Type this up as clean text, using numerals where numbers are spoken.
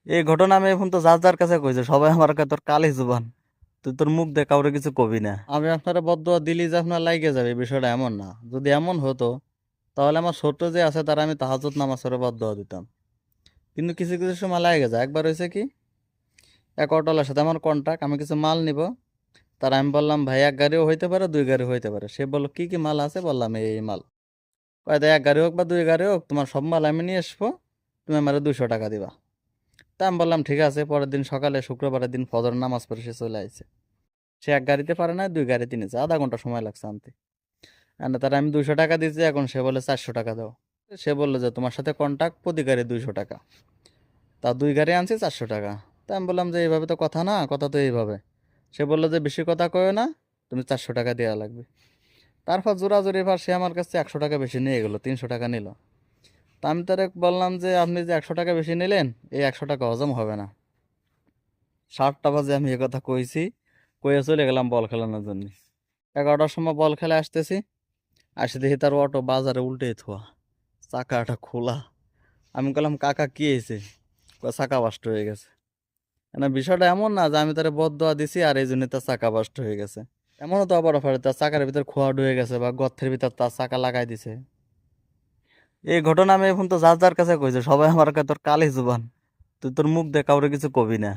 এই ঘটনা আমি এখন তো যার যার কাছে কইছে, সবাই আমার কাছে তোর কালি জুবান, তুই তোর মুখ দিয়ে কাউরে কিছু কবি না। আমি আপনারা বদদোয়া দিলি যে আপনার লাইগে যাবে, বিষয়টা এমন না। যদি এমন হতো তাহলে আমার ছোট যে আছে তার আমি তাহাজ্জুদ নামাজ পড়ে বদদোয়া দিতাম। কিন্তু কিছু কিছু সময় লাগে যায়। একবার হয়েছে কি, এক অটোলার সাথে আমার কন্ট্যাক্ট, আমি কিছু মাল নিব। তার আমি বললাম ভাই এক গাড়িও হইতে পারে, দুই গাড়ি হইতে পারে। সে বললো কি কি মাল আছে, বললাম এই এই মাল। কয়টা এক গাড়ি হোক বা দুই গাড়ি হোক, তোমার সব মাল আমি নিয়ে আসবো, তুমি আমার 200 টাকা দিবা। তা আমি বললাম ঠিক আছে। পরের দিন সকালে, শুক্রবারের দিন ফজর নামাজ পড়ে সে চলে আসছে। সে এক গাড়িতে পারে না, দুই গাড়িতে নিয়েছে, আধা ঘন্টা সময় লাগছে আনতে। আর তার আমি 200 টাকা দিয়েছি, এখন সে বলে 400 টাকা দাও। সে বললো যে তোমার সাথে কন্ট্যাক্ট, প্রতি গাড়ি 200 টাকা। তা দুই গাড়ি আনছি 400 টাকা। তা আমি বললাম যে এইভাবে তো কথা না, কথা তো এইভাবে। সে বললো যে বেশি কথা কয় না, তুমি 400 টাকা দেওয়া লাগবে। তারপর জোরাজোরি এবার সে আমার কাছে 100 টাকা বেশি নিয়ে গেলো, 300 টাকা নিল। তা আমি তারে বললাম যে আপনি যে 100 টাকা বেশি নিলেন, এই 100 টাকা হজম হবে না। 7টা বাজে আমি এ কথা কইছি, কইয়া চলে গেলাম বল খেলানোর জন্য। 11টার সময় বল খেলে আসতেছি, আসে দেখি তার অটো বাজারে উল্টে থোয়া, চাকাটা খোলা। আমি বললাম কাকা কি হয়েছে? চাকা বাস্ট হয়ে গেছে। না, বিষয়টা এমন না যে আমি তারে বদদোয়া দিছি আর এই জন্য তার চাকা বাস্ট হয়ে গেছে। এমনও তো আবার অফারে তার চাকার ভিতর খোয়া ঢুয়ে গেছে বা গর্তের ভিতর তার চাকা লাগাই দিছে। এই ঘটনা আমি এখন তো যার যার কাছে কইছে, সবাই আমার কাছে তোর কালি জুবান, তুই তোর মুখ দিয়ে কাউরে কিছু কবি না।